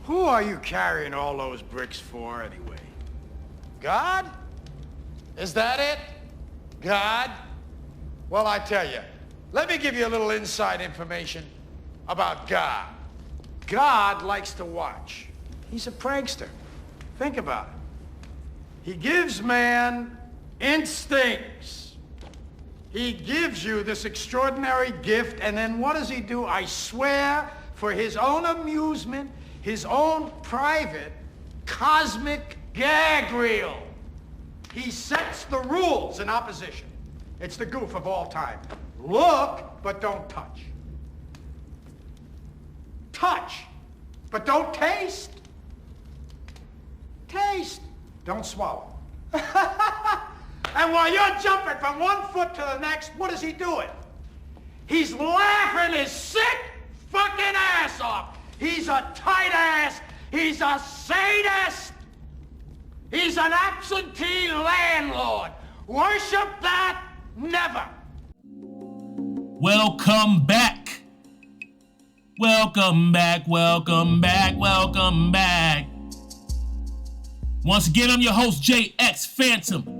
Who are you carrying all those bricks for, anyway? God? Is that it? God? Well, I tell you, let me give you a little inside information about God. God likes to watch. He's a prankster. Think about it. He gives man instincts. He gives you this extraordinary gift, and then what does he do? I swear, for his own amusement, his own private cosmic gag reel, he sets the rules in opposition. It's the goof of all time. Look, but don't touch. Touch, but don't taste. Taste, don't swallow. And while you're jumping from one foot to the next, what is he doing? He's laughing his sick fucking ass off. He's a tight ass. He's a sadist. He's an absentee landlord. Worship that? Never. Welcome back. Welcome back, welcome back, welcome back. Once again, I'm your host, JX Phantom.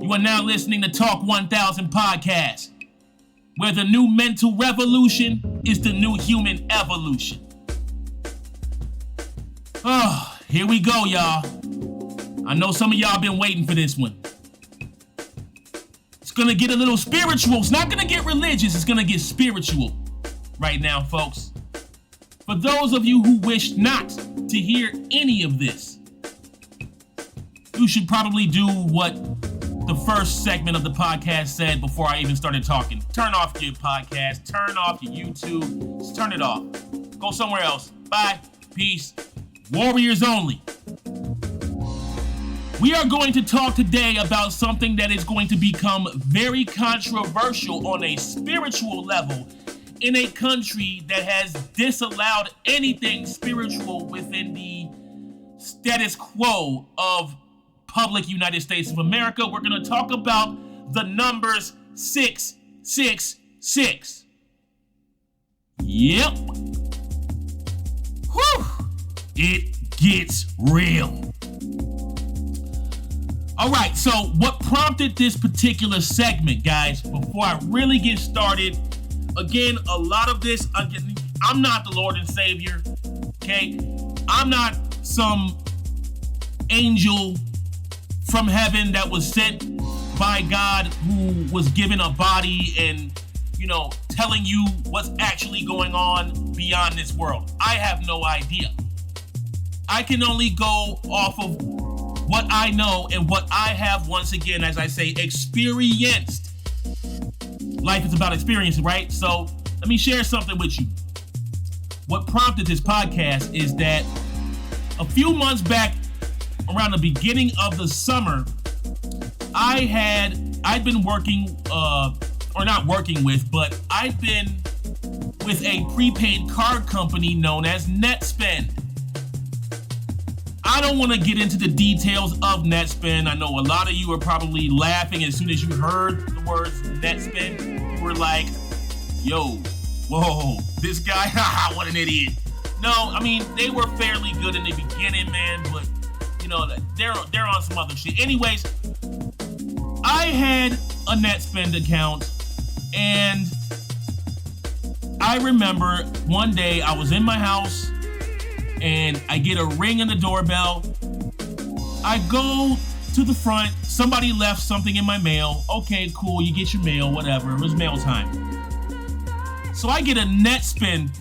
You are now listening to Talk 1000 Podcast, where the new mental revolution is the new human evolution. Oh, here we go, y'all. I know some of y'all been waiting for this one. It's gonna get a little spiritual. It's not gonna get religious. It's gonna get spiritual right now, folks. For those of you who wish not to hear any of this, you should probably do what the first segment of the podcast said before I even started talking. Turn off your podcast. Turn off your YouTube. Just turn it off. Go somewhere else. Bye. Peace. Warriors only. We are going to talk today about something that is going to become very controversial on a spiritual level in a country that has disallowed anything spiritual within the status quo of public United States of America. We're going to talk about the numbers 666. Yep. Whew. It gets real. All right, so what prompted this particular segment, guys, before I really get started, again, a lot of this, I'm not the Lord and Savior, okay? I'm not some angel from heaven that was sent by God who was given a body and, telling you what's actually going on beyond this world. I have no idea. I can only go off of what I know and what I have, once again, as I say, experienced. Life is about experience, right? So let me share something with you. What prompted this podcast is that a few months back, around the beginning of the summer, I'd been working, or not working with, but I'd been with a prepaid card company known as NetSpend. I don't want to get into the details of NetSpend. I know a lot of you are probably laughing as soon as you heard the words NetSpend. You were like, yo, whoa, this guy, what an idiot. No, I mean, they were fairly good in the beginning, man, but they're on some other shit. Anyways, I had a NetSpend account, and I remember one day I was in my house and I get a ring in the doorbell. I go to the front, somebody left something in my mail. Okay, cool, you get your mail, whatever, it was mail time. So I get a NetSpend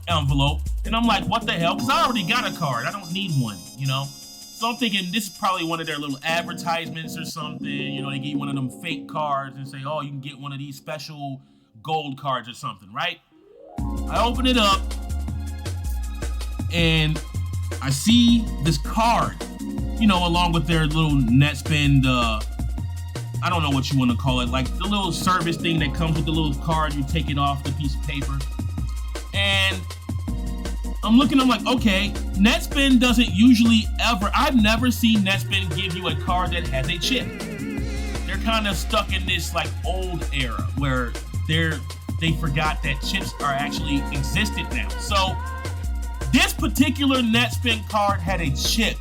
envelope, and I'm like, what the hell? Because I already got a card, I don't need one, So I'm thinking this is probably one of their little advertisements or something. They give you one of them fake cards and say, oh, you can get one of these special gold cards or something, right? I open it up and I see this card, along with their little NetSpend, I don't know what you want to call it, like the little service thing that comes with the little card, you take it off the piece of paper. And I'm looking, I'm like, okay, NetSpend doesn't usually ever, I've never seen NetSpend give you a card that has a chip. They're kind of stuck in this like old era where they forgot that chips are actually existent now. So This particular NetSpend card had a chip.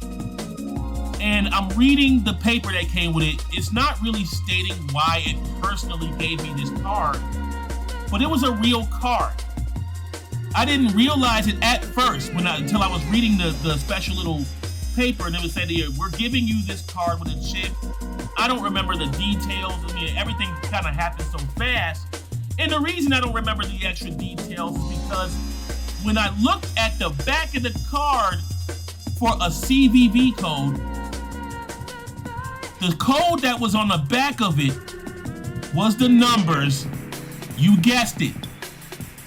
And I'm reading the paper that came with it. It's not really stating why it personally gave me this card, but it was a real card. I didn't realize it at first until I was reading the special little paper, and it was said here, we're giving you this card with a chip. I don't remember the details. I mean, everything kind of happened so fast. And the reason I don't remember the extra details is because when I looked at the back of the card for a CVV code, the code that was on the back of it was the numbers, you guessed it,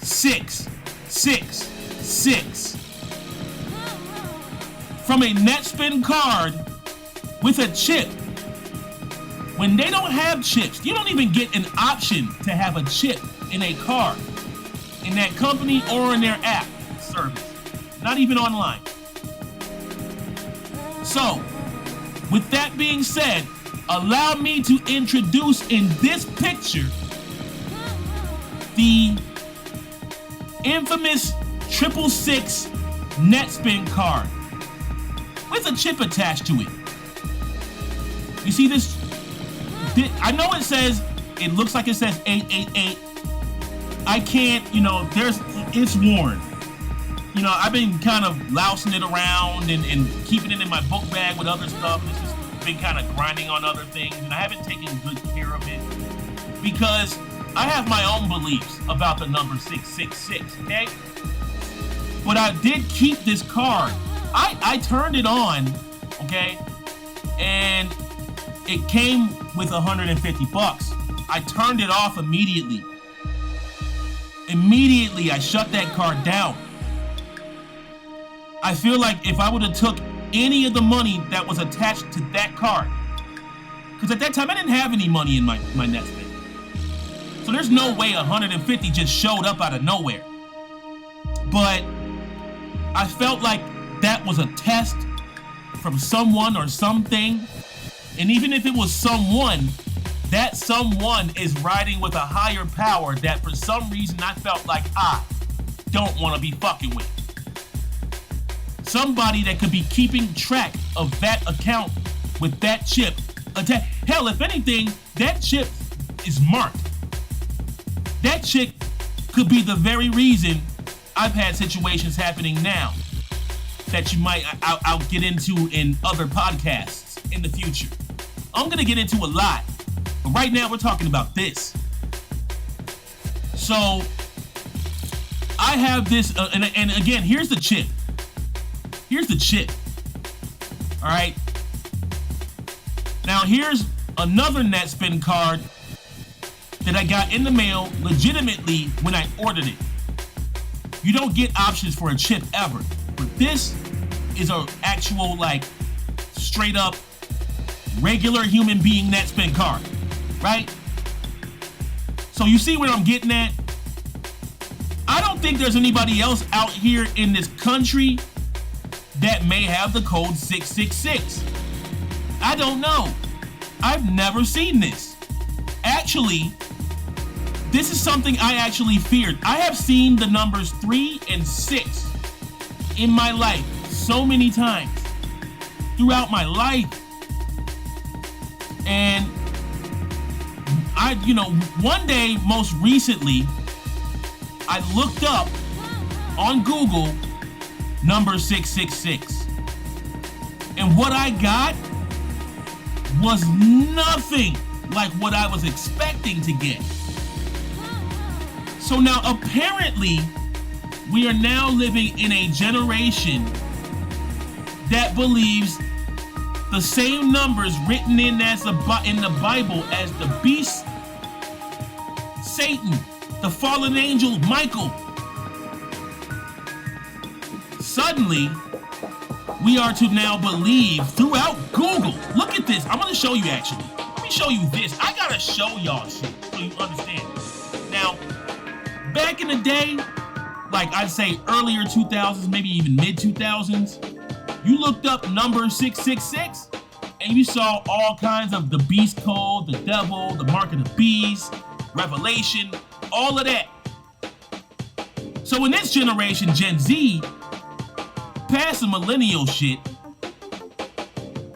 666. From a NetSpend card with a chip. When they don't have chips, you don't even get an option to have a chip in a card, in that company or in their app service, not even online. So, with that being said, allow me to introduce in this picture the infamous 666 NetSpend card with a chip attached to it. You see this? I know it looks like it says 888. I can't, it's worn. I've been kind of lousing it around and keeping it in my book bag with other stuff. It's just been kind of grinding on other things, and I haven't taken good care of it because I have my own beliefs about the number 666, okay? But I did keep this card. I turned it on, okay? And it came with $150. I turned it off immediately. Immediately, I shut that card down. I feel like if I would have took any of the money that was attached to that card, because at that time I didn't have any money in my NetSpend. So there's no way 150 just showed up out of nowhere. But I felt like that was a test from someone or something. And even if it was someone, that someone is riding with a higher power that for some reason I felt like I don't want to be fucking with. Somebody that could be keeping track of that account with that chip. Hell, if anything, that chip is marked. That chip could be the very reason I've had situations happening now that I'll get into in other podcasts in the future. I'm gonna get into a lot, but right now we're talking about this. So I have this, and again, here's the chip. Here's the chip. All right. Now here's another NetSpend card that I got in the mail legitimately when I ordered it. You don't get options for a chip ever, but this is an actual, like, straight up regular human being NetSpend card, right? So you see where I'm getting at? I don't think there's anybody else out here in this country that may have the code 666. I don't know. I've never seen this. Actually, this is something I actually feared. I have seen the numbers 3 and 6 in my life so many times throughout my life. And one day, most recently, I looked up on Google number 666. And what I got was nothing like what I was expecting to get. So now apparently we are now living in a generation that believes the same numbers written in the Bible as the beast, Satan, the fallen angel, Michael. Suddenly, we are to now believe throughout Google. Look at this. I'm going to show you actually. Let me show you this. I got to show y'all shit so you understand. Now, back in the day, like I'd say earlier 2000s, maybe even mid 2000s, you looked up number 666 and you saw all kinds of the beast code, the devil, the mark of the beast, Revelation, all of that. So in this generation, Gen Z, past the millennial shit.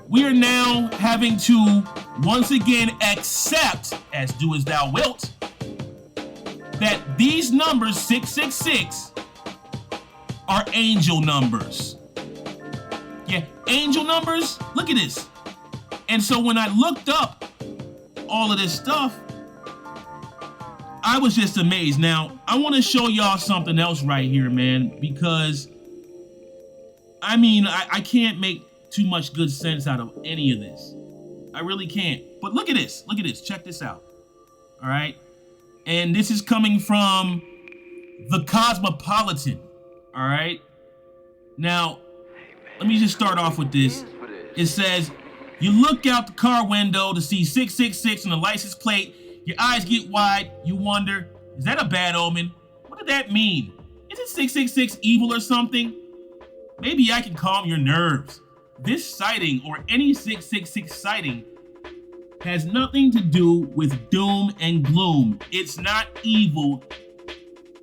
We are now having to once again accept, as do as thou wilt, that these numbers 666 are angel numbers. Yeah, angel numbers. Look at this. And so when I looked up all of this stuff, I was just amazed. Now, I want to show y'all something else right here, man, because I mean, I can't make too much good sense out of any of this. I really can't. But look at this. Look at this. Check this out. All right. And this is coming from the Cosmopolitan. All right. Now, let me just start off with this. It says, you look out the car window to see 666 on the license plate. Your eyes get wide. You wonder, is that a bad omen? What did that mean? Isn't 666 evil or something? Maybe I can calm your nerves. This sighting, or any 666 sighting, has nothing to do with doom and gloom. It's not evil.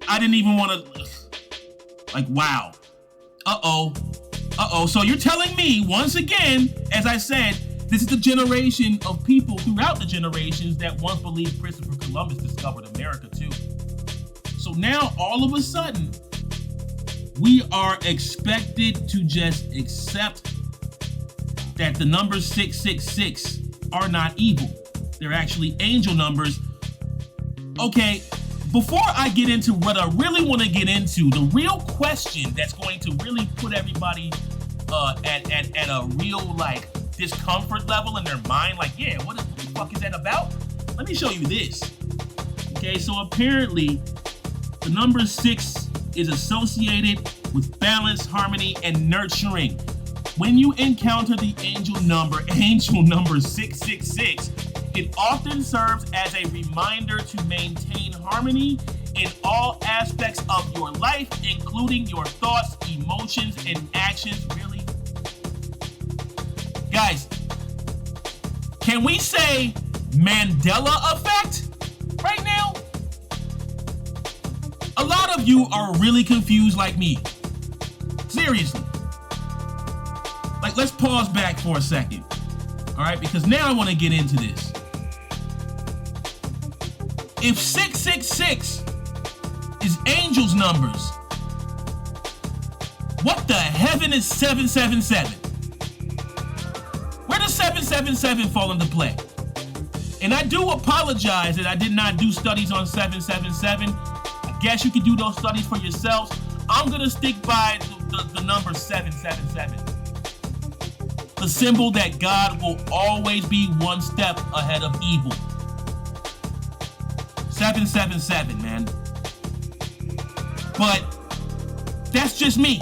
I didn't even want to, like, wow. Uh-oh. So you're telling me, once again, as I said, this is the generation of people throughout the generations that once believed Christopher Columbus discovered America too. So now, all of a sudden, we are expected to just accept that the numbers 666 are not evil. They're actually angel numbers. Okay, before I get into what I really want to get into, the real question that's going to really put everybody at a real, like, discomfort level in their mind, like, yeah, what the fuck is that about? Let me show you this. Okay, so apparently the number 6 is associated with balance, harmony, and nurturing. When you encounter the angel number 666, it often serves as a reminder to maintain harmony in all aspects of your life, including your thoughts, emotions, and actions. Really? Guys, can we say Mandela effect right now? A lot of you are really confused like me. Seriously. Like, let's pause back for a second. All right, because now I want to get into this. If 666 is angels numbers, what the heaven is 777? Where does 777 fall into play? And I do apologize that I did not do studies on 777. I guess you can do those studies for yourselves. I'm going to stick by the number 777. The symbol that God will always be one step ahead of evil. 777, man. But that's just me.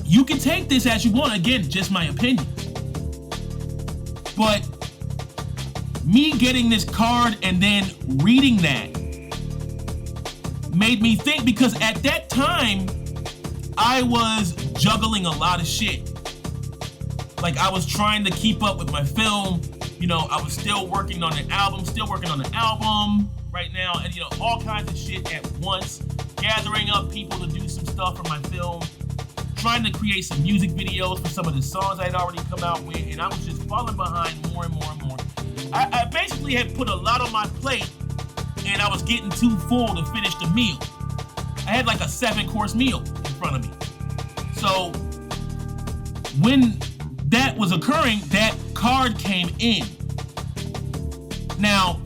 You can take this as you want. Again, just my opinion. But me getting this card and then reading that made me think, because at that time, I was juggling a lot of shit. Like, I was trying to keep up with my film. You know, I was still working on the album right now, and, you know, all kinds of shit at once. Gathering up people to do some stuff for my film. Trying to create some music videos for some of the songs I'd already come out with, and I was just falling behind more and more and more. I basically had put a lot on my plate, and I was getting too full to finish the meal. I had like a 7-course meal in front of me. So when that was occurring, that card came in. Now,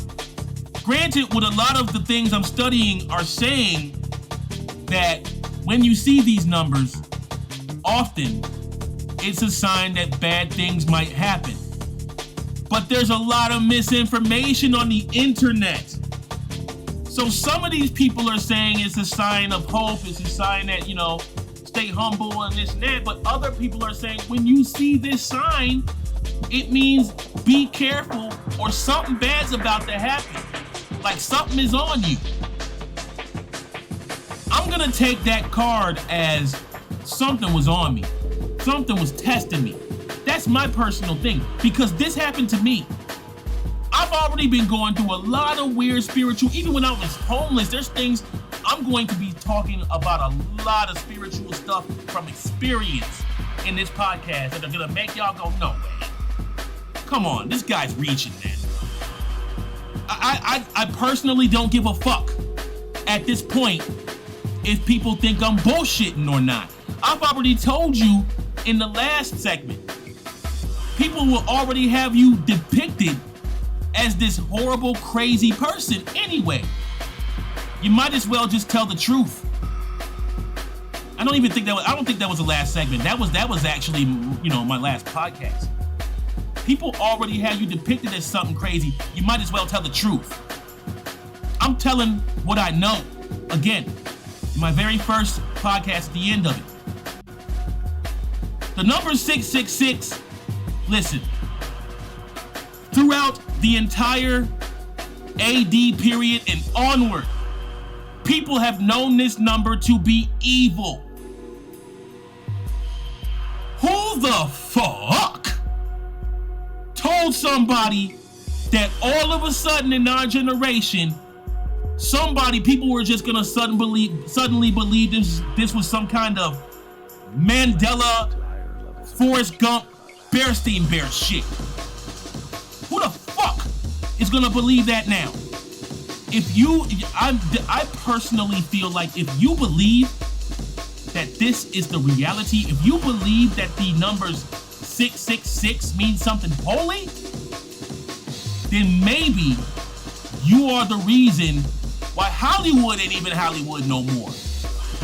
granted, what a lot of the things I'm studying are saying, that when you see these numbers, often it's a sign that bad things might happen. But there's a lot of misinformation on the internet. So some of these people are saying it's a sign of hope, it's a sign that, you know, stay humble and this and that. But other people are saying when you see this sign, it means be careful or something bad's about to happen. Like something is on you. I'm gonna take that card as something was on me. Something was testing me. That's my personal thing, because this happened to me. I've already been going through a lot of weird spiritual, even when I was homeless, there's things I'm I'm going to be talking about a lot of spiritual stuff from experience in this podcast that are going to make y'all go, no way. Come on, this guy's reaching, man. I personally don't give a fuck at this point if people think I'm bullshitting or not. I've already told you in the last segment. People will already have you depicted as this horrible, crazy person anyway. You might as well just tell the truth. I don't think that was the last segment. That was actually, my last podcast. People already have you depicted as something crazy. You might as well tell the truth. I'm telling what I know. Again, in my very first podcast at the end of it. The number 666, listen, throughout the entire AD period and onward, people have known this number to be evil. Who the fuck told somebody that all of a sudden in our generation, people were just gonna suddenly believe this was some kind of Mandela, Forrest Gump, Bearstein Bear shit? Who the fuck is gonna believe that now? I personally feel like if you believe that this is the reality, if you believe that the numbers 666 means something holy, then maybe you are the reason why Hollywood ain't even Hollywood no more.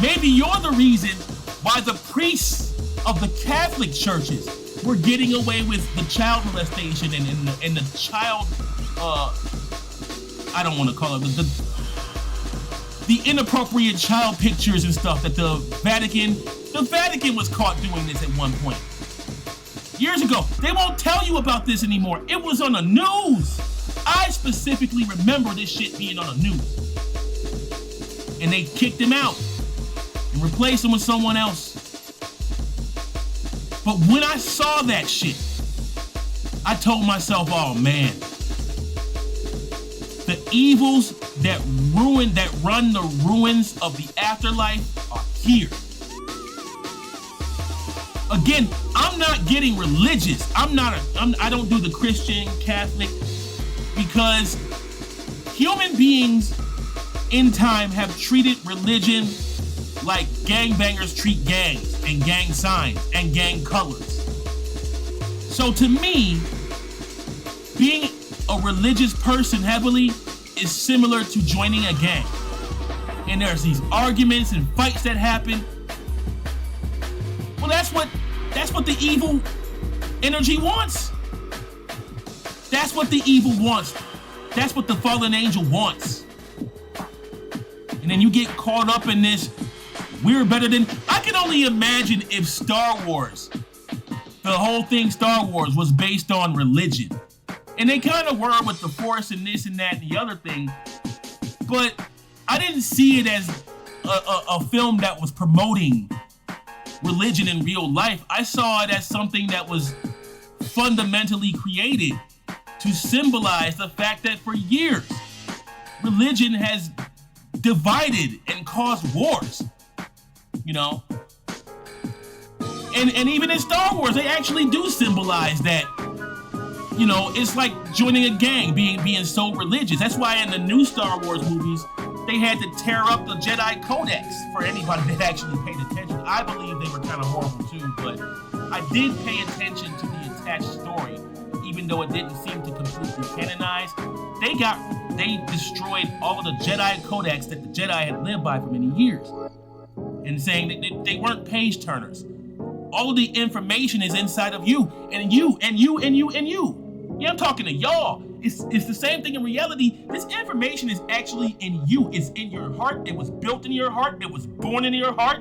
Maybe you're the reason why the priests of the Catholic churches were getting away with the child molestation and the child, I don't want to call it, the inappropriate child pictures and stuff that the Vatican was caught doing this at one point. Years ago. They won't tell you about this anymore. It was on the news. I specifically remember this shit being on the news. And they kicked him out and replaced him with someone else. But when I saw that shit, I told myself, oh man, the evils that run the ruins of the afterlife are here. Again, I'm not getting religious. I don't do the Christian, Catholic, because human beings in time have treated religion like gangbangers treat gangs and gang signs and gang colors. So to me, being a religious person heavily is similar to joining a gang. And there's these arguments and fights that happen. Well, that's what the evil energy wants. That's what the evil wants. That's what the fallen angel wants. And then you get caught up in this, we're better than... I can only imagine if Star Wars, the whole thing Star Wars was based on religion. And they kind of were with the Force and this and that and the other thing. But I didn't see it as a film that was promoting religion in real life. I saw it as something that was fundamentally created to symbolize the fact that for years, religion has divided and caused wars, and even in Star Wars, they actually do symbolize that, it's like joining a gang, being so religious. That's why in the new Star Wars movies, they had to tear up the Jedi Codex for anybody that actually paid attention. I believe they were kind of horrible too, but I did pay attention to the attached story, even though it didn't seem to completely canonize. They destroyed all of the Jedi Codex that the Jedi had lived by for many years, and saying that they weren't page turners. All of the information is inside of you, and you, and you, and you, and you. Yeah, I'm talking to y'all. It's the same thing in reality. This information is actually in you. It's in your heart. It was built in your heart. It was born in your heart.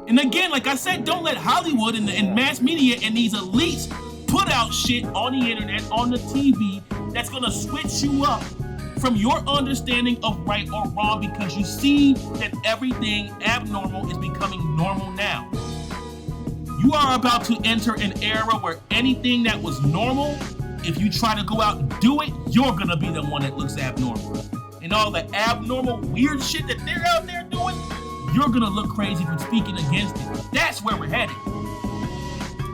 And again, like I said, don't let Hollywood and mass media and these elites put out shit on the internet, on the TV, that's gonna switch you up from your understanding of right or wrong because you see that everything abnormal is becoming normal now. You are about to enter an era where anything that was normal, if you try to go out and do it, you're gonna be the one that looks abnormal. and all the abnormal, weird shit that they're out there doing, you're gonna look crazy for speaking against it. That's where we're headed.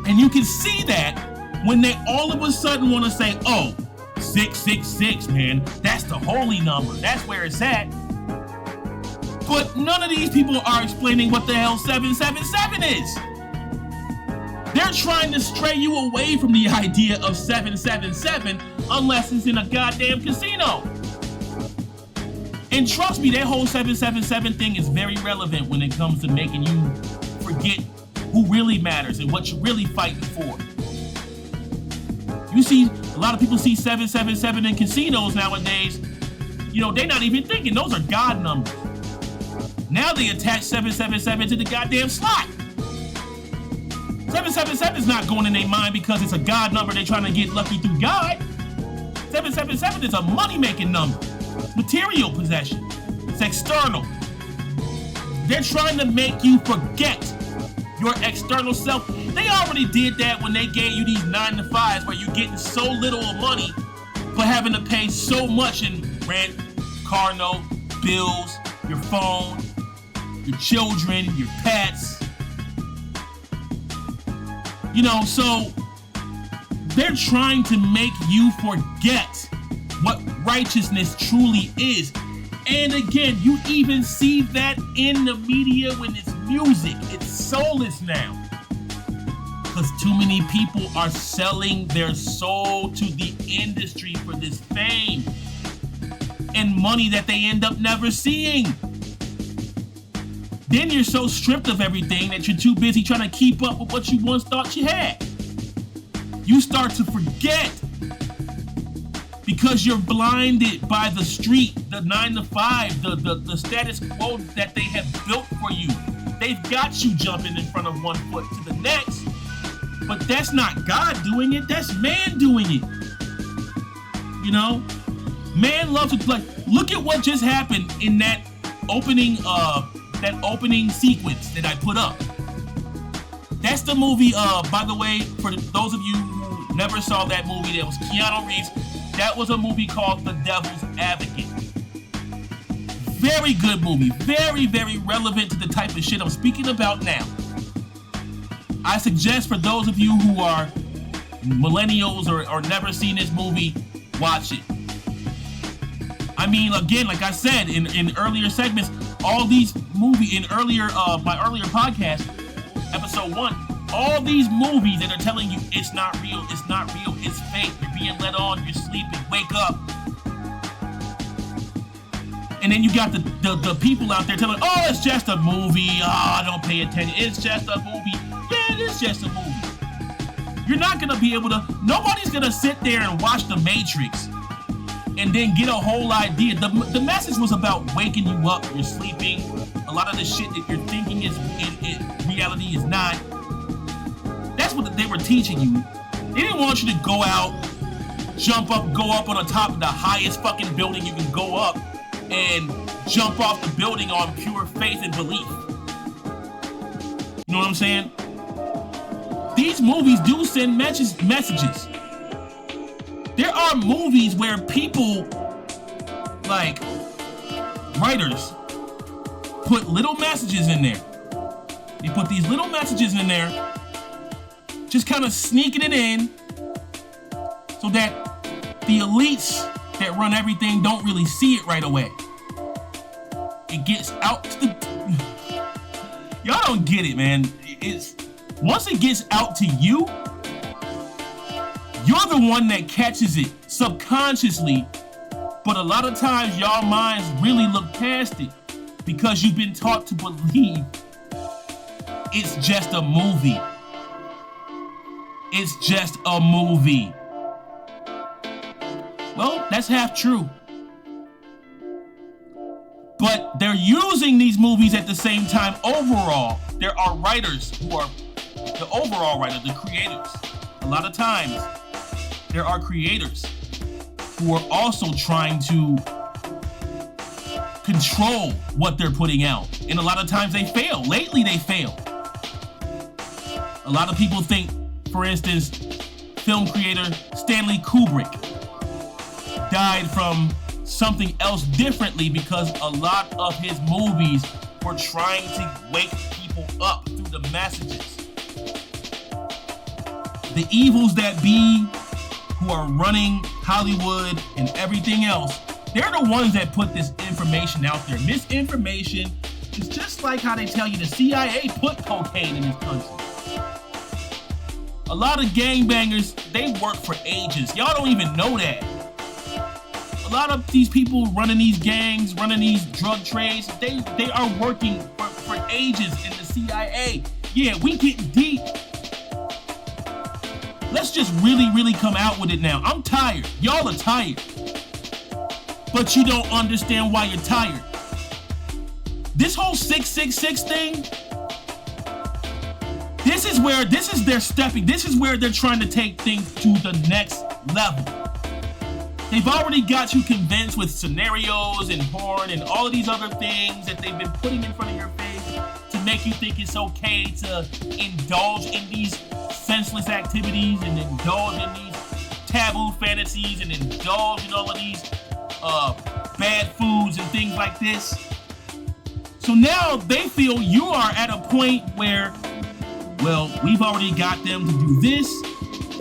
And you can see that when they all of a sudden want to say, oh, 666, man, that's the holy number. That's where it's at. But none of these people are explaining what the hell 777 is. They're trying to stray you away from the idea of 777 unless it's in a goddamn casino. And trust me, that whole 777 thing is very relevant when it comes to making you forget who really matters and what you're really fighting for. You see, a lot of people see 777 in casinos nowadays. You know, they're not even thinking. Those are God numbers. Now they attach 777 to the goddamn slot. 777 is not going in their mind because it's a God number. They're trying to get lucky through God. 777 is a money-making number. It's material possession. It's external. They're trying to make you forget your external self. They already did that when they gave you these 9-to-5s where you're getting so little of money but having to pay so much in rent, car note, bills, your phone, your children, your pets. You know, so they're trying to make you forget what righteousness truly is. And again, you even see that in the media when it's music. It's soulless now. Because too many people are selling their soul to the industry for this fame and money that they end up never seeing. Then you're so stripped of everything that you're too busy trying to keep up with what you once thought you had. You start to forget because you're blinded by the street, the 9-to-5, the status quo that they have built for you. They've got you jumping in front of one foot to the next, but that's not God doing it, that's man doing it. You know? Man loves to play. Look at what just happened in that opening sequence that I put up. That's the movie, by the way, for those of you who never saw that movie, that was Keanu Reeves. That was a movie called The Devil's Advocate. Very good movie. Very, very relevant to the type of shit I'm speaking about now. I suggest for those of you who are millennials or never seen this movie, watch it. I mean, again, like I said in earlier segments, all these movies in my earlier podcast, episode 1, all these movies that are telling you it's not real, it's fake, you're being led on, you're sleeping, wake up. And then you got the people out there telling, oh, it's just a movie, oh, don't pay attention, it's just a movie. Yeah, it is just a movie. You're not gonna be able to, nobody's gonna sit there and watch The Matrix and then get a whole idea. The message was about waking you up, you're sleeping. A lot of the shit that you're thinking is in reality is not. That's what they were teaching you. They didn't want you to go out, go up on the top of the highest fucking building you can go up and jump off the building on pure faith and belief. You know what I'm saying? These movies do send messages. There are movies where people, like writers, put little messages in there. They put these little messages in there, just kind of sneaking it in so that the elites that run everything don't really see it right away. It gets out to the... Y'all don't get it, man. It's once it gets out to you, you're the one that catches it subconsciously, but a lot of times y'all minds really look past it because you've been taught to believe it's just a movie. It's just a movie. Well, that's half true. But they're using these movies at the same time overall. There are writers who are the overall writers, the creators. A lot of times, there are creators who are also trying to control what they're putting out. And a lot of times they fail. Lately, they fail. A lot of people think, for instance, film creator Stanley Kubrick died from something else differently because a lot of his movies were trying to wake people up through the messages. The evils that be who are running Hollywood and everything else, they're the ones that put this information out there. Misinformation is just like how they tell you the CIA put cocaine in this country. A lot of gangbangers, they work for agents. Y'all don't even know that. A lot of these people running these gangs, running these drug trades, they are working for agents in the CIA. Yeah, we get deep. Let's just really come out with it now. I'm tired. Y'all are tired. But you don't understand why you're tired. This whole 666 thing, this is where they're trying to take things to the next level. They've already got you convinced with scenarios and porn and all of these other things that they've been putting in front of your face to make you think it's okay to indulge in these senseless activities and indulge in these taboo fantasies and indulge in all of these bad foods and things like this. So now they feel you are at a point where, well, we've already got them to do this,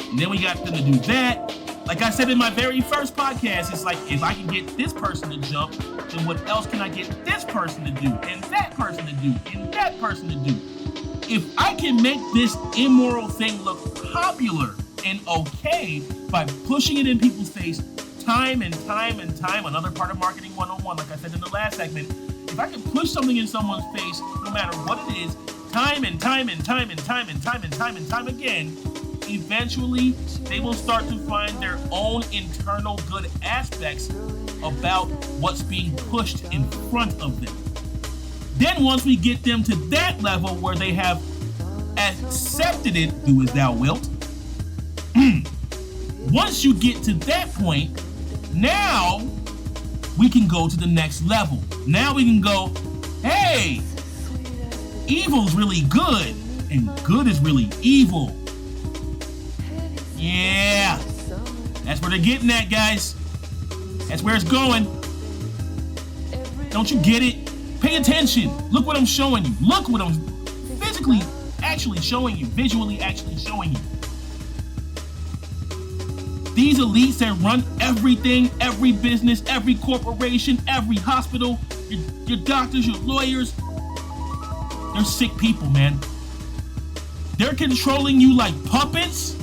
and then we got them to do that. Like I said in my very first podcast, it's like, if I can get this person to jump, then what else can I get this person to do, and that person to do, and that person to do? If I can make this immoral thing look popular and okay by pushing it in people's face time and time and time, another part of Marketing 101, like I said in the last segment, if I can push something in someone's face, no matter what it is, time and time and time and time and time and time and time again, eventually they will start to find their own internal good aspects about what's being pushed in front of them. Then once we get them to that level where they have accepted it, do as thou wilt, once you get to that point, now we can go to the next level. Now we can go, hey, evil's really good and good is really evil. Yeah, that's where they're getting at, guys. That's where it's going. Don't you get it? Pay attention. Look what I'm showing you. Look what I'm physically actually showing you, visually actually showing you. These elites that run everything, every business, every corporation, every hospital, your doctors, your lawyers, they're sick people, man. They're controlling you like puppets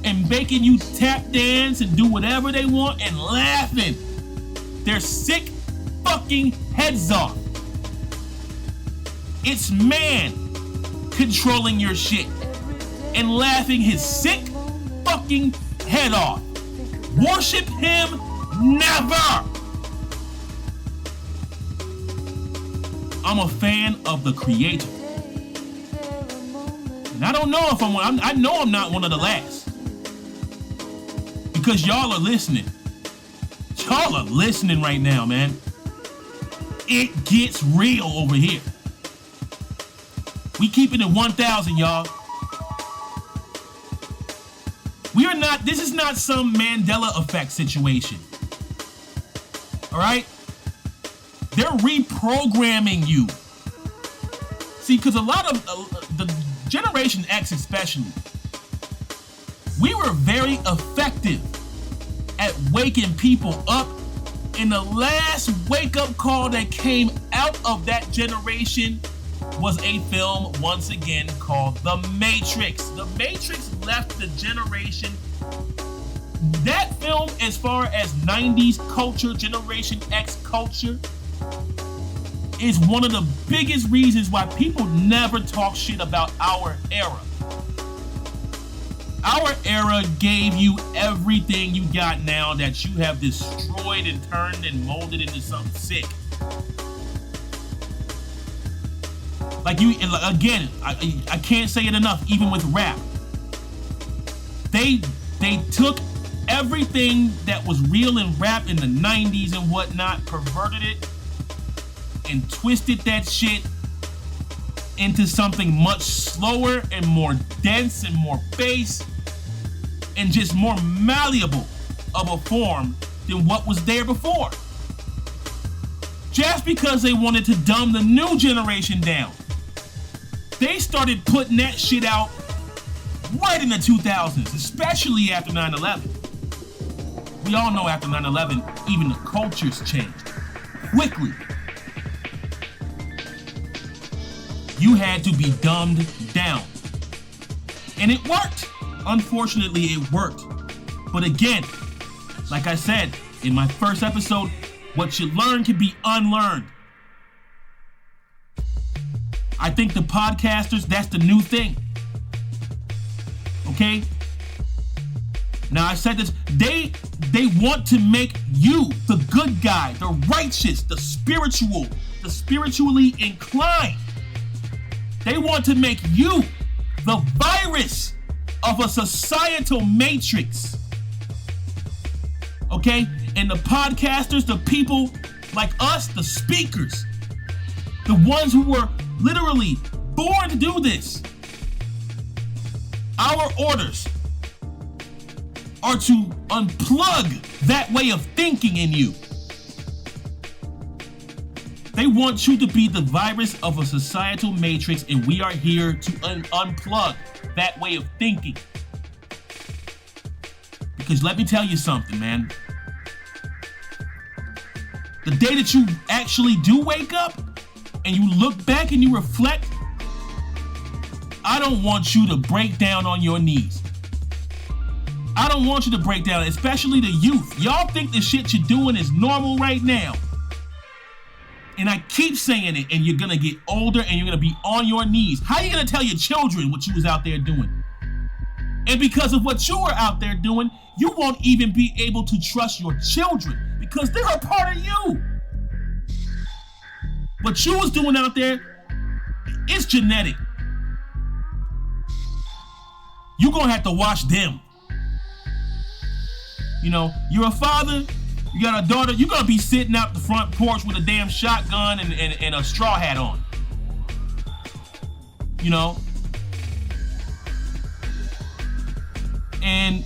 and making you tap dance and do whatever they want and laughing their sick fucking heads off. It's man controlling your shit and laughing his sick fucking head off. Worship him never. I'm a fan of the creator. And I don't know if I know I'm not one of the last. Because y'all are listening. Y'all are listening right now, man. It gets real over here. We keeping it 1,000, y'all. This is not some Mandela effect situation. All right? They're reprogramming you. See, because a lot of the Generation X especially, we were very effective at waking people up. And the last wake-up call that came out of that generation was a film, once again, called The Matrix. The Matrix left the generation. That film, as far as 90s culture, Generation X culture, is one of the biggest reasons why people never talk shit about our era. Our era gave you everything you got now that you have destroyed and turned and molded into something sick. Like you, again, I can't say it enough, even with rap. They took everything that was real in rap in the 90s and whatnot, perverted it, and twisted that shit into something much slower and more dense and more bass and just more malleable of a form than what was there before. just because they wanted to dumb the new generation down. They started putting that shit out right in the 2000s, especially after 9/11. We all know after 9/11, even the cultures changed quickly. You had to be dumbed down. And it worked. Unfortunately, it worked. But again, like I said in my first episode, what you learn can be unlearned. I think the podcasters, that's the new thing. Okay? Now I said this, they want to make you the good guy, the righteous, the spiritually inclined. They want to make you the virus of a societal matrix. Okay? And the podcasters, the people like us, the speakers, the ones who were literally born to do this. Our orders are to unplug that way of thinking in you. They want you to be the virus of a societal matrix, and we are here to unplug that way of thinking. Because let me tell you something, man. The day that you actually do wake up and you look back and you reflect, I don't want you to break down on your knees. I don't want you to break down, especially the youth. Y'all think the shit you're doing is normal right now. And I keep saying it, and you're gonna get older and you're gonna be on your knees. How are you gonna tell your children what you was out there doing? And because of what you were out there doing, you won't even be able to trust your children because they're a part of you. What you was doing out there, it's genetic. You're gonna have to watch them. You know, you're a father, you got a daughter, you're gonna be sitting out the front porch with a damn shotgun and a straw hat on. You know? And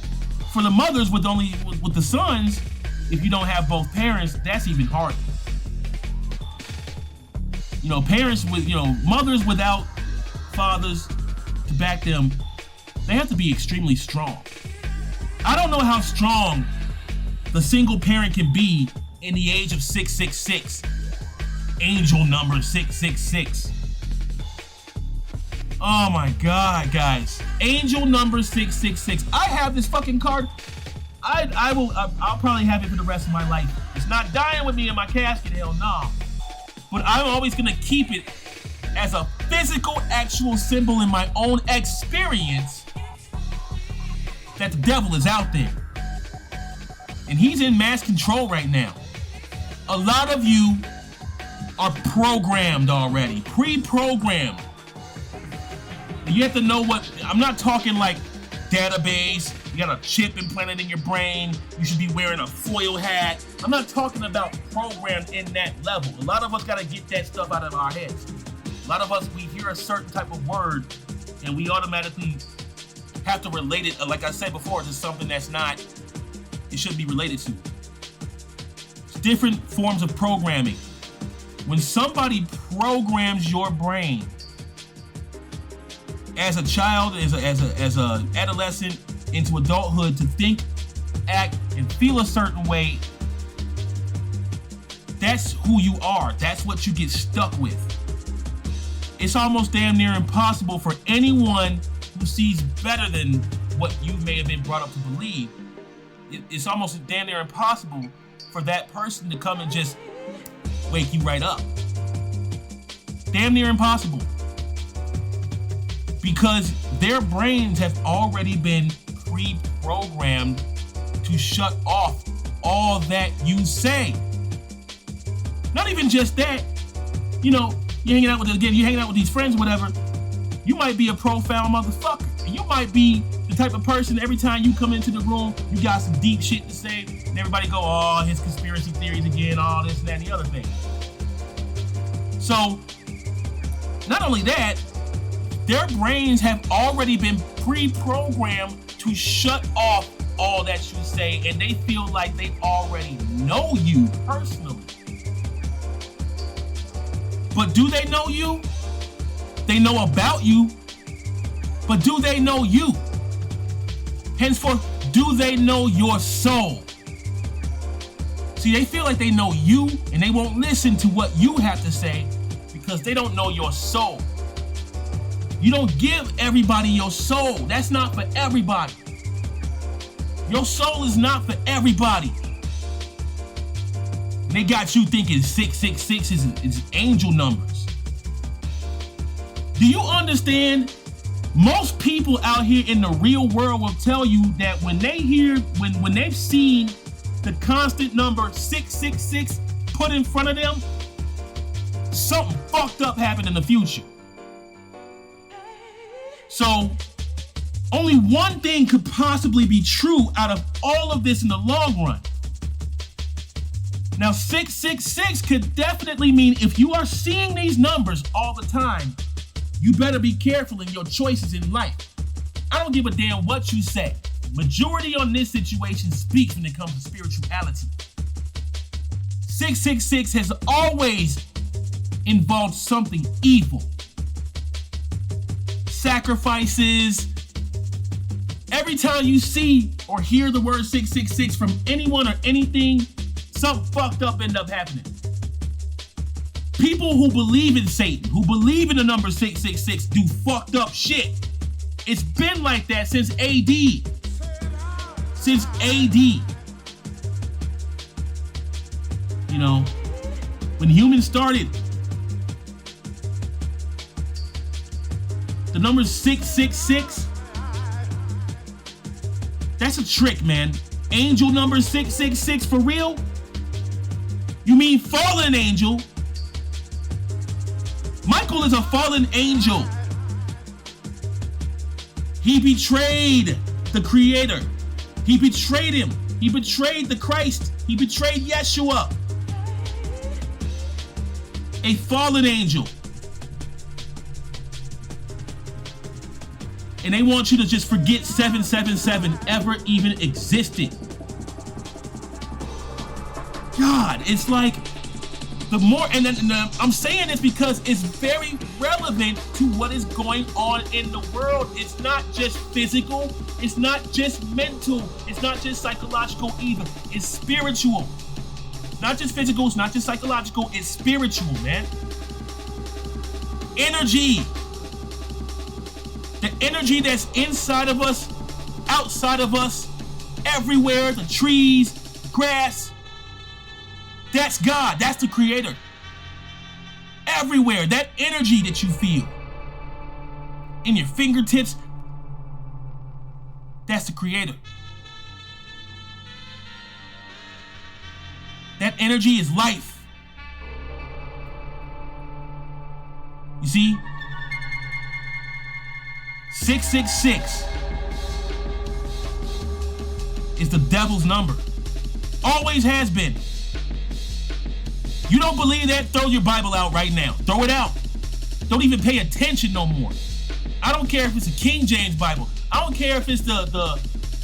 for the mothers with the sons, if you don't have both parents, that's even harder. You know, parents with, mothers without fathers to back them, they have to be extremely strong. I don't know how strong the single parent can be in the age of 666. Angel number 666. Oh my God, guys. Angel number 666. I have this fucking card. I'll probably have it for the rest of my life. It's not dying with me in my casket, hell no. But I'm always gonna keep it as a physical, actual symbol in my own experience that the devil is out there. And he's in mass control right now. A lot of you are programmed already, pre-programmed. And you have to know what, I'm not talking like database, you got a chip implanted in your brain, you should be wearing a foil hat. I'm not talking about programmed in that level. A lot of us gotta get that stuff out of our heads. A lot of us, we hear a certain type of word and we automatically have to relate it, like I said before, to something that's not, it shouldn't be related to. It's different forms of programming. When somebody programs your brain as a child, as a adolescent, into adulthood to think, act, and feel a certain way, that's who you are. That's what you get stuck with. It's almost damn near impossible for anyone who sees better than what you may have been brought up to believe. It's almost damn near impossible for that person to come and just wake you right up. Damn near impossible. Because their brains have already been pre-programmed to shut off all that you say. Not even just that. You know, you're hanging out with these friends, whatever. You might be a profound motherfucker. You might be the type of person, every time you come into the room, you got some deep shit to say, and everybody go, oh, his conspiracy theories again, all this and that and the other thing. So, not only that, their brains have already been pre-programmed to shut off all that you say, and they feel like they already know you personally. But do they know you? They know about you, but do they know you? Henceforth, do they know your soul? See, they feel like they know you, and they won't listen to what you have to say because they don't know your soul. You don't give everybody your soul. That's not for everybody. Your soul is not for everybody. And they got you thinking 666 is angel numbers. Do you understand? Most people out here in the real world will tell you that when they've seen the constant number 666 put in front of them, something fucked up happened in the future. So only one thing could possibly be true out of all of this in the long run. Now 666 could definitely mean if you are seeing these numbers all the time, you better be careful in your choices in life. I don't give a damn what you say. Majority on this situation speaks when it comes to spirituality. 666 has always involved something evil. Sacrifices. Every time you see or hear the word 666 from anyone or anything, something fucked up end up happening. People who believe in Satan, who believe in the number 666, do fucked up shit. It's been like that since AD. Since AD. You know, when humans started, the number 666, that's a trick, man. Angel number 666 for real? You mean fallen angel? Michael is a fallen angel. He betrayed the Creator. He betrayed him. He betrayed the Christ. He betrayed Yeshua. A fallen angel. And they want you to just forget 777 ever even existed. God, it's like the more, and I'm saying this because it's very relevant to what is going on in the world. It's not just physical, it's not just mental, it's not just psychological either. It's spiritual. It's not just physical, it's not just psychological, it's spiritual, man. Energy. The energy that's inside of us, outside of us, everywhere, the trees, grass. That's God. That's the Creator. Everywhere, that energy that you feel in your fingertips, that's the Creator. That energy is life. You see? 666 is the devil's number. Always has been. You don't believe that? Throw your Bible out right now. Throw it out. Don't even pay attention no more. I don't care if it's a King James Bible. I don't care if it's the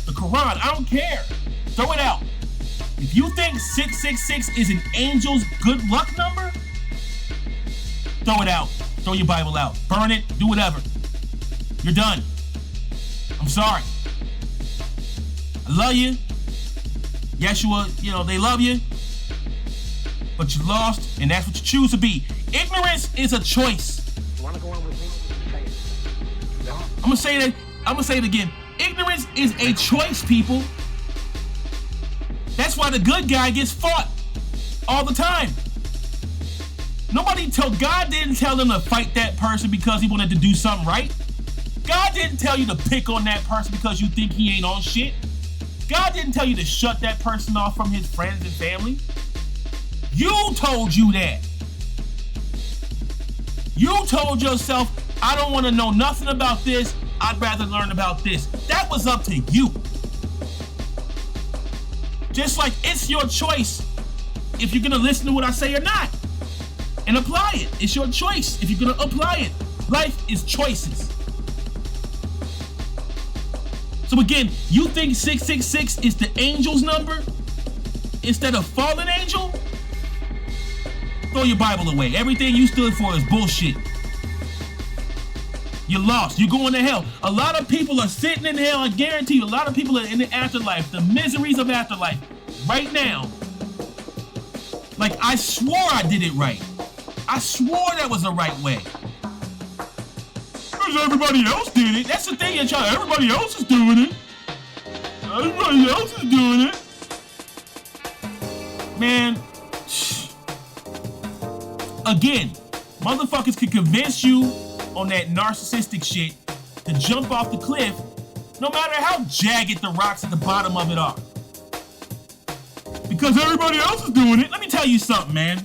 Quran. I don't care. Throw it out. If you think 666 is an angel's good luck number, throw it out. Throw your Bible out. Burn it. Do whatever. You're done. I'm sorry. I love you. Yeshua, they love you. But you lost, and that's what you choose to be. Ignorance is a choice. You want to go on with me? Say it. No. I'm gonna say it again. Ignorance is a choice, people. That's why the good guy gets fought all the time. God didn't tell them to fight that person because he wanted to do something right. God didn't tell you to pick on that person because you think he ain't on shit. God didn't tell you to shut that person off from his friends and family. You told you that. You told yourself, I don't want to know nothing about this. I'd rather learn about this. That was up to you. Just like it's your choice if you're going to listen to what I say or not and apply it. It's your choice if you're going to apply it. Life is choices. So again, you think 666 is the angel's number instead of fallen angel? Throw your Bible away. Everything you stood for is bullshit. You're lost. You're going to hell. A lot of people are sitting in hell. I guarantee you, a lot of people are in the afterlife, the miseries of afterlife, right now. Like, I swore I did it right. I swore that was the right way. Because everybody else did it. That's the thing, you're trying. Everybody else is doing it. Everybody else is doing it. Man, again, motherfuckers can convince you on that narcissistic shit to jump off the cliff, no matter how jagged the rocks at the bottom of it are. Because everybody else is doing it. Let me tell you something, man.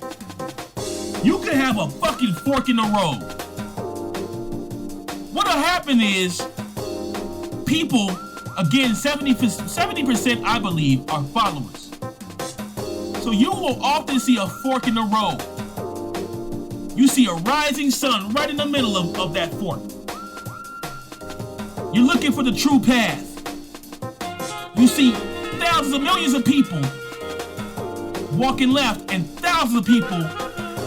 You could have a fucking fork in the road. What'll happen is, people, again, 70% I believe are followers. So you will often see a fork in the road. You see a rising sun right in the middle of that fork. You're looking for the true path. You see thousands of millions of people walking left and thousands of people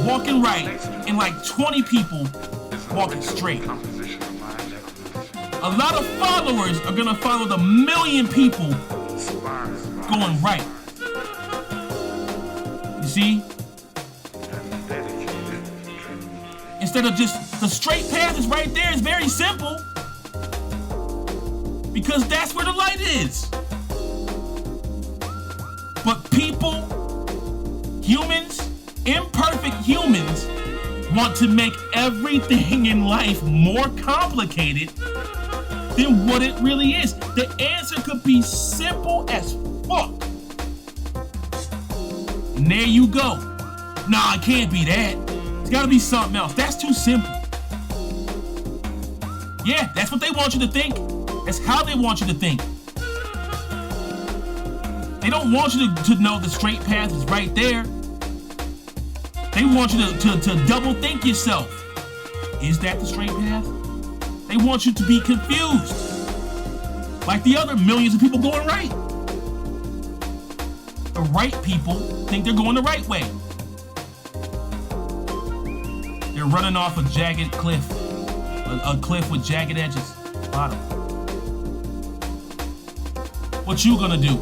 walking right and like 20 people walking straight. A lot of followers are gonna follow the million people going right. You see? Instead of just the straight path is right there. It's very simple. Because that's where the light is. But people, humans, imperfect humans, want to make everything in life more complicated than what it really is. The answer could be simple as fuck. And there you go. Nah, it can't be that. It's gotta be something else. That's too simple. Yeah, that's what they want you to think. That's how they want you to think. They don't want you to know the straight path is right there. They want you to double think yourself. Is that the straight path? They want you to be confused. Like the other millions of people going right. The right people think they're going the right way. They're running off a jagged cliff. A cliff with jagged edges. Bottom. What you gonna do?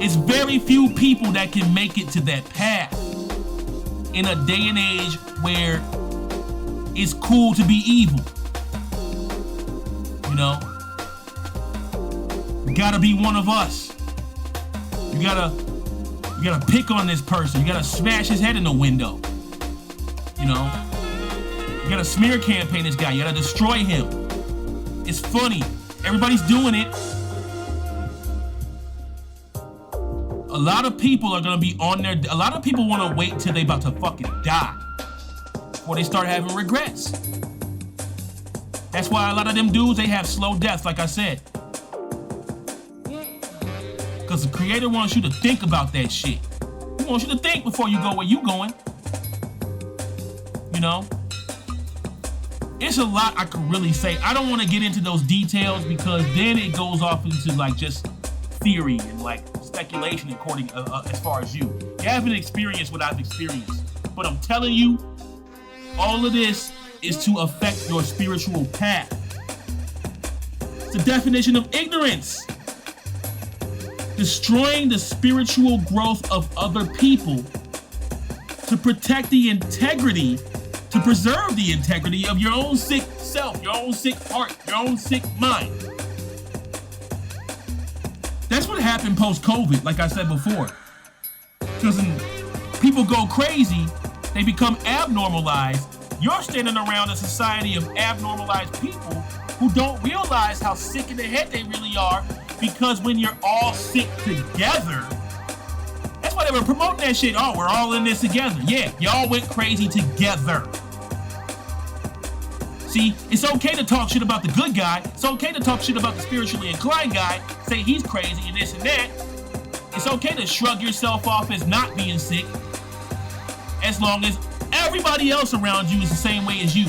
It's very few people that can make it to that path in a day and age where it's cool to be evil. You know? You gotta be one of us. You gotta pick on this person. You gotta smash his head in the window. You know? You gotta smear campaign this guy. You gotta destroy him. It's funny. Everybody's doing it. A lot of people are gonna be on their. A lot of people want to wait until they about to fucking die before they start having regrets. That's why a lot of them dudes, they have slow deaths, like I said. Because the creator wants you to think about that shit. He wants you to think before you go where you going. You know? It's a lot I could really say. I don't want to get into those details because then it goes off into like just theory and like speculation according as far as you. You haven't experienced what I've experienced. But I'm telling you, all of this is to affect your spiritual path. It's the definition of ignorance. Destroying the spiritual growth of other people to protect the integrity, to preserve the integrity of your own sick self, your own sick heart, your own sick mind. That's what happened post-COVID, like I said before. Because when people go crazy, they become abnormalized. You're standing around a society of abnormalized people who don't realize how sick in the head they really are, because when you're all sick together, that's why they were promoting that shit. Oh, we're all in this together. Yeah, y'all went crazy together. See, it's okay to talk shit about the good guy. It's okay to talk shit about the spiritually inclined guy, say he's crazy and this and that. It's okay to shrug yourself off as not being sick, as long as everybody else around you is the same way as you.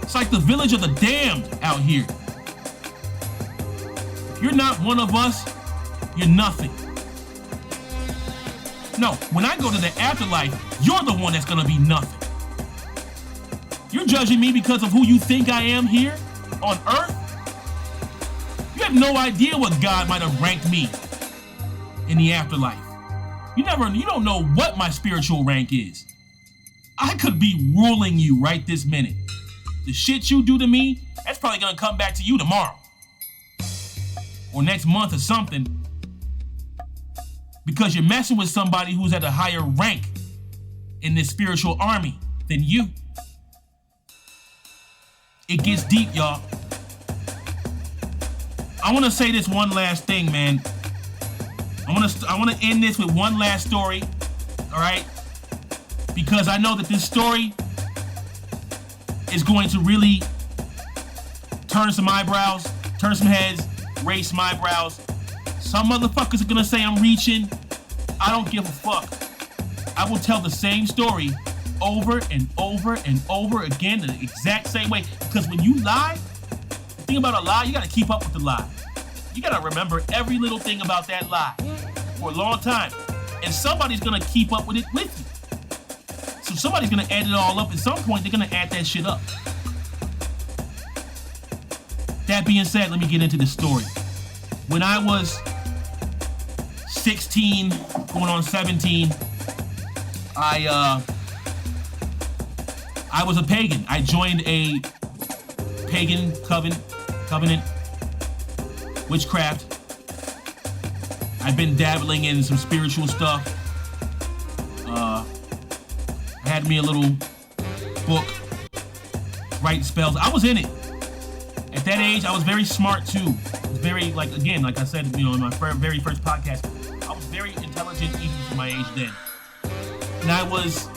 It's like the village of the damned out here. If you're not one of us, you're nothing. No, when I go to the afterlife, you're the one that's gonna be nothing. You're judging me because of who you think I am here on earth? You have no idea what God might have ranked me in the afterlife. You don't know what my spiritual rank is. I could be ruling you right this minute. The shit you do to me, that's probably gonna come back to you tomorrow. Or next month or something. Because you're messing with somebody who's at a higher rank in this spiritual army than you. It gets deep, y'all. I want to say this one last thing, man. I want to end this with one last story, all right? Because I know that this story is going to really turn some eyebrows, turn some heads, raise some eyebrows. Some motherfuckers are gonna say I'm reaching. I don't give a fuck. I will tell the same story over and over and over again the exact same way. Because when you lie, the thing about a lie, you gotta keep up with the lie. You gotta remember every little thing about that lie for a long time. And somebody's gonna keep up with it with you. So somebody's gonna add it all up. At some point, they're gonna add that shit up. That being said, let me get into the story. When I was 16, going on 17, I was a pagan. I joined a pagan covenant, witchcraft. I've been dabbling in some spiritual stuff. Had me a little book, writing spells. I was in it. At that age, I was very smart too. I was very, like I said, in my very first podcast, I was very intelligent even for my age then. And I was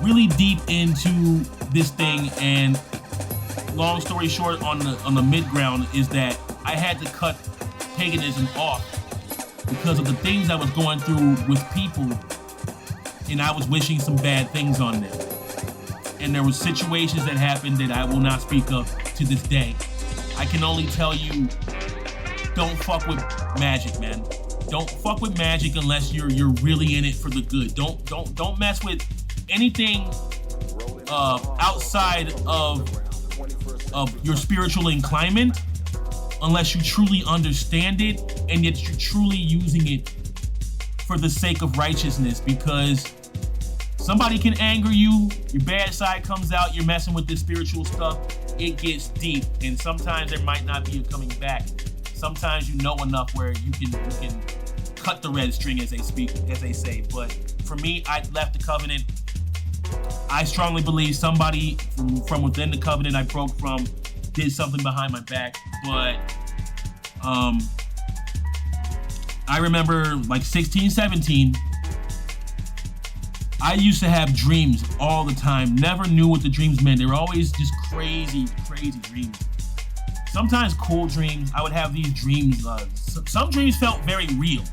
really deep into this thing, and long story short, on the mid-ground is that I had to cut paganism off because of the things I was going through with people, and I was wishing some bad things on them. And there were situations that happened that I will not speak of to this day. I can only tell you, don't fuck with magic, man. Don't fuck with magic unless you're really in it for the good. Don't mess with anything outside of your spiritual inclination unless you truly understand it and yet you're truly using it for the sake of righteousness, because somebody can anger you, your bad side comes out, you're messing with this spiritual stuff, it gets deep, and sometimes there might not be a coming back. Sometimes you know enough where you can cut the red string, as they say. But for me, I left the covenant. I strongly believe somebody from within the covenant I broke from did something behind my back. But I remember like 16, 17, I used to have dreams all the time. Never knew what the dreams meant. They were always just crazy dreams. Sometimes cool dreams. I would have these dreams. Some dreams felt very real.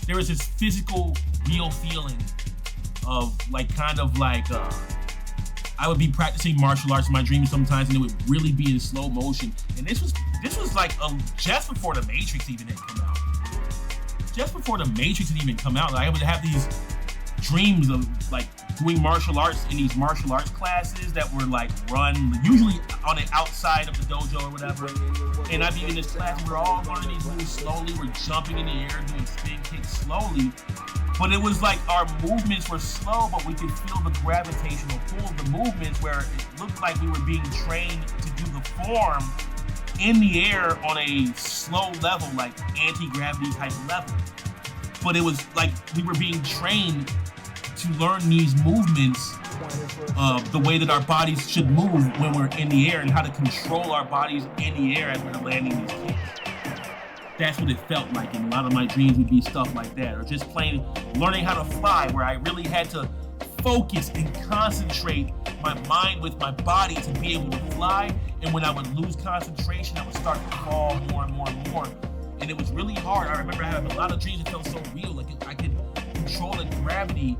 There was this physical, real feeling of I would be practicing martial arts in my dreams sometimes, and it would really be in slow motion. And this was like just before the Matrix even had come out. Just before the Matrix had even come out, I would have these dreams of like doing martial arts in these martial arts classes that were like run usually on the outside of the dojo or whatever. And I'd be in this class and we're all learning these moves slowly. We're jumping in the air, doing spin kicks slowly. But it was like our movements were slow, but we could feel the gravitational pull of the movements where it looked like we were being trained to do the form in the air on a slow level, like anti-gravity type level. But it was like we were being trained to learn these movements, the way that our bodies should move when we're in the air and how to control our bodies in the air as we're landing these kicks. That's what it felt like, and a lot of my dreams would be stuff like that, or just learning how to fly, where I really had to focus and concentrate my mind with my body to be able to fly. And when I would lose concentration, I would start to fall more and more and more. And it was really hard. I remember having a lot of dreams that felt so real. Like I could control the gravity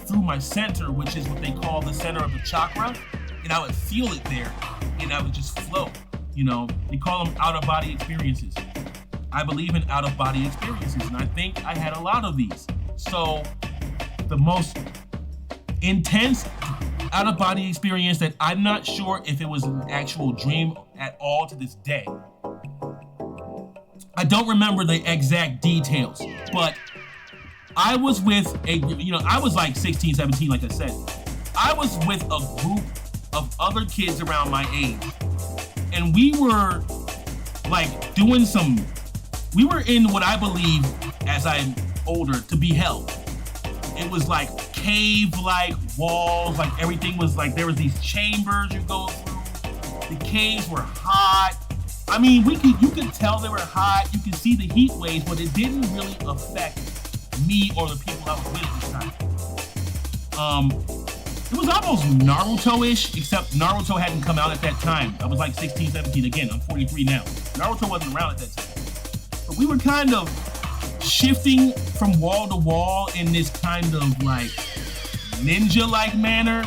through my center, which is what they call the center of the chakra. And I would feel it there, and I would just float. They call them out-of-body experiences. I believe in out-of-body experiences, and I think I had a lot of these. So the most intense out-of-body experience that I'm not sure if it was an actual dream at all to this day. I don't remember the exact details, but I was with I was like 16, 17, like I said. I was with a group of other kids around my age, and we were like we were in what I believe, as I'm older, to be hell. It was like cave-like walls, like everything was like, there was these chambers you go through. The caves were hot. I mean, you could tell they were hot. You could see the heat waves, but it didn't really affect me or the people I was with at the time. It was almost Naruto-ish, except Naruto hadn't come out at that time. I was like 16, 17. Again, I'm 43 now. Naruto wasn't around at that time. But we were kind of shifting from wall to wall in this kind of like ninja-like manner.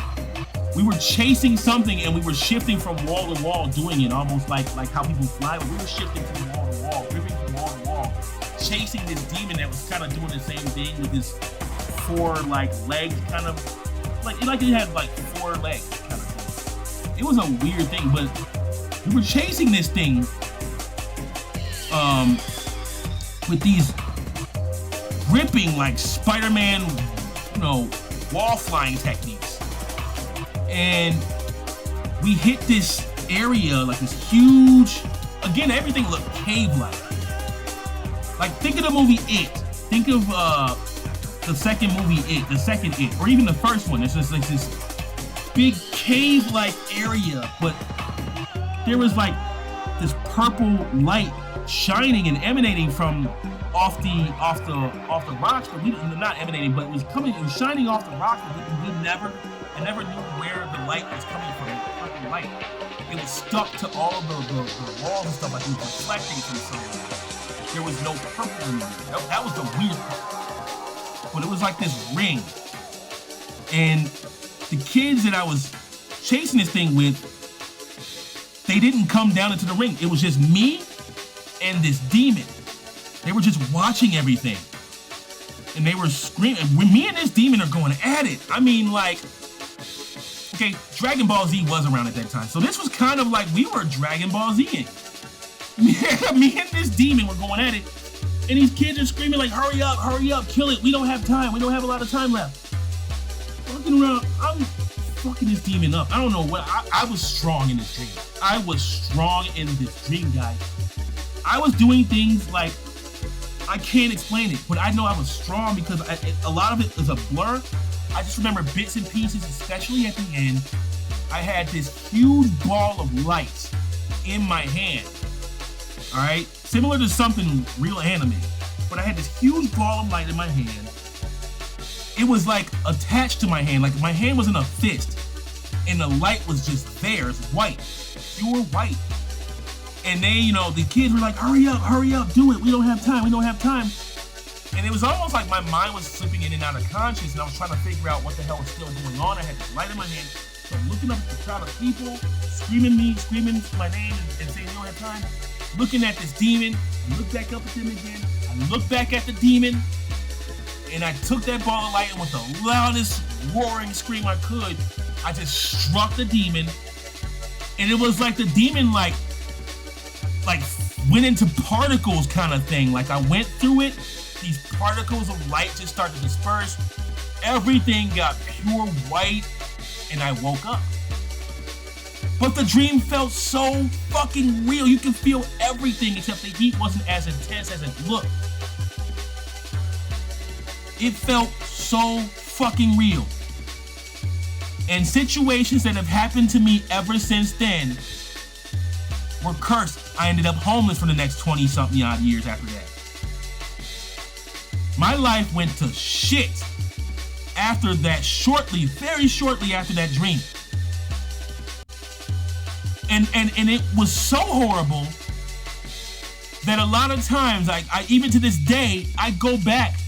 We were chasing something and we were shifting from wall to wall, doing it almost like how people fly. But we were shifting from wall to wall, ripping from wall to wall, chasing this demon that was kind of doing the same thing with his four like legs, kind of like it had like four legs kind of thing. It was a weird thing, but we were chasing this thing with these gripping like Spider-Man, wall flying techniques. And we hit this area, like this huge, again, everything looked cave-like. Like, think of the movie It. Think of the second movie It, the second It, or even the first one. It's just like this big cave-like area, but there was like this purple light shining and emanating from off the rocks, but not emanating, but it was shining off the rocks, but I never knew where the light was coming from, the purple light. It was stuck to all of the walls and stuff, like it was reflecting from somewhere. There was no purple in there. That was the weird part. But it was like this ring. And the kids that I was chasing this thing with, they didn't come down into the ring. It was just me and this demon. They were just watching everything. And they were screaming. When me and this demon are going at it, I mean, like, okay, Dragon Ball Z was around at that time. So this was kind of like we were Dragon Ball Z-ing. Me and this demon were going at it. And these kids are screaming like, hurry up, kill it. We don't have time. We don't have a lot of time left. Walking around, I'm fucking this demon up. I don't know what, I was strong in this dream. I was strong in this dream, guys. I was doing things like, I can't explain it, but I know I was strong because a lot of it is a blur. I just remember bits and pieces, especially at the end. I had this huge ball of light in my hand, all right? Similar to something real animated, but I had this huge ball of light in my hand. It was like attached to my hand, like my hand was in a fist, and the light was just there. It's white, pure white. And they, the kids were like, hurry up, do it. We don't have time. And it was almost like my mind was slipping in and out of conscious, and I was trying to figure out what the hell was still going on. I had this light in my hand, so I'm looking up at the crowd of people, screaming my name and saying, we don't have time. Looking at this demon, I look back up at them again. I look back at the demon, and I took that ball of light, and with the loudest roaring scream I could, I just struck the demon. And it was like the demon, like went into particles kind of thing. Like I went through it, these particles of light just started to disperse. Everything got pure white, and I woke up. But the dream felt so fucking real. You can feel everything, except the heat wasn't as intense as it looked. It felt so fucking real. And situations that have happened to me ever since then were cursed. I ended up homeless for the next 20-something odd years after that. My life went to shit after that, very shortly after that dream. And it was so horrible that a lot of times, I even to this day, I go back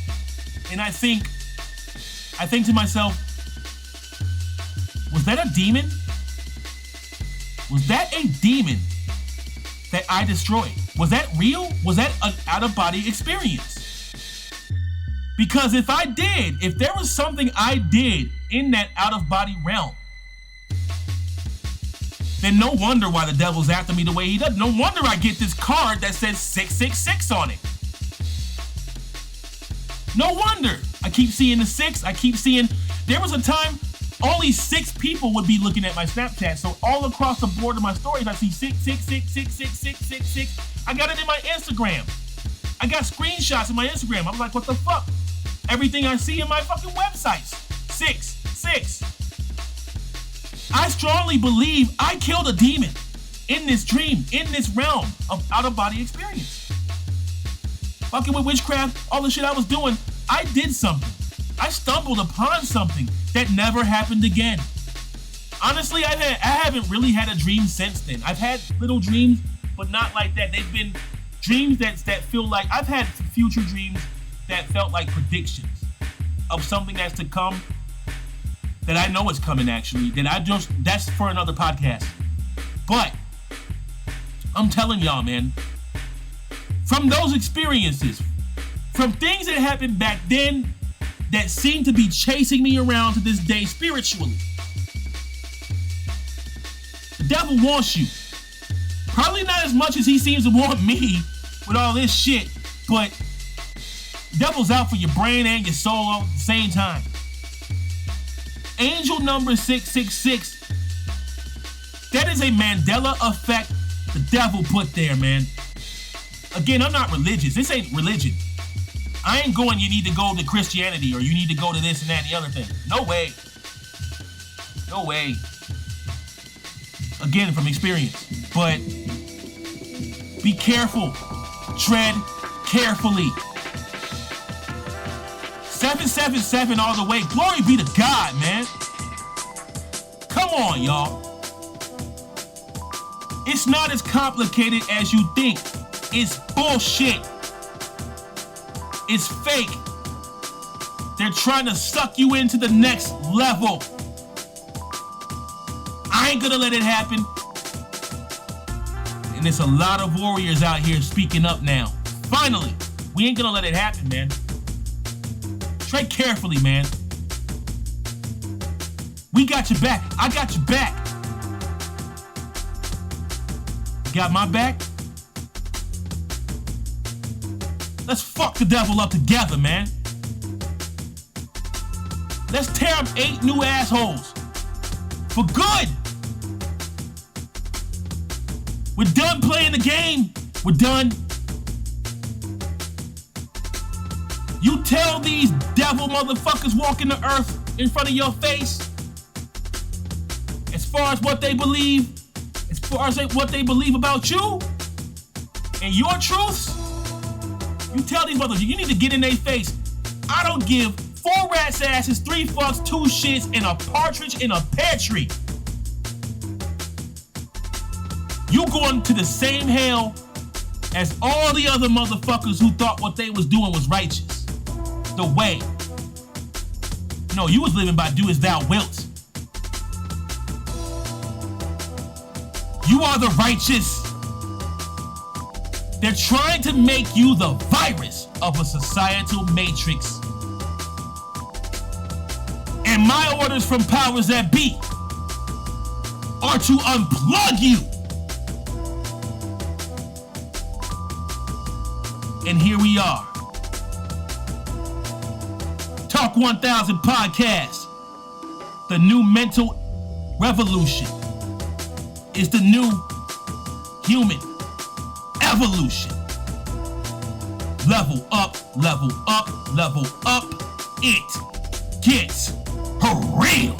and I think to myself, was that a demon? Was that a demon that I destroyed? Was that real? Was that an out-of-body experience? Because if there was something I did in that out-of-body realm, then no wonder why the devil's after me the way he does. No wonder I get this card that says 666 on it. No wonder. I keep seeing the 6. I keep seeing... There was a time only 6 people would be looking at my Snapchat. So all across the board of my stories, I see 666666666. I got it in my Instagram. I got screenshots in my Instagram. I'm like, what the fuck? Everything I see in my fucking websites. 6. I strongly believe I killed a demon in this dream, in this realm of out-of-body experience. Fucking with witchcraft, all the shit I was doing, I did something. I stumbled upon something that never happened again. Honestly, I haven't really had a dream since then. I've had little dreams, but not like that. They've been dreams that feel like, I've had future dreams that felt like predictions of something that's to come, that I know is coming actually, that's for another podcast. But I'm telling y'all, man, from those experiences, from things that happened back then that seem to be chasing me around to this day spiritually, the devil wants you. Probably not as much as he seems to want me with all this shit, but the devil's out for your brain and your soul at the same time. Angel number 666, that is a Mandela effect the devil put there, man. Again, I'm not religious. This ain't religion. I ain't going, you need to go to Christianity or you need to go to this and that and the other thing. No way. No way. Again, from experience. But be careful. Tread carefully. 777 all the way. Glory be to God, man. Come on, y'all. It's not as complicated as you think. It's bullshit. It's fake. They're trying to suck you into the next level. I ain't gonna let it happen. And there's a lot of warriors out here speaking up now. Finally, we ain't gonna let it happen, man. Tread carefully, man. We got your back. I got your back. You got my back? Let's fuck the devil up together, man. Let's tear up 8 new assholes. For good. We're done playing the game. We're done. You tell these devil motherfuckers walking the earth in front of your face, as far as what they believe, as far as what they believe about you and your truths, you tell these motherfuckers, you need to get in their face. I don't give 4 rats' asses, 3 fucks, 2 shits, and a partridge in a pear tree. You going to the same hell as all the other motherfuckers who thought what they was doing was righteous. The way. No, you was living by do as thou wilt. You are the righteous. They're trying to make you the virus of a societal matrix. And my orders from powers that be are to unplug you. And here we are. Talk 1000 Podcast. The new mental revolution is the new human evolution. Level up, level up, level up. It gets real.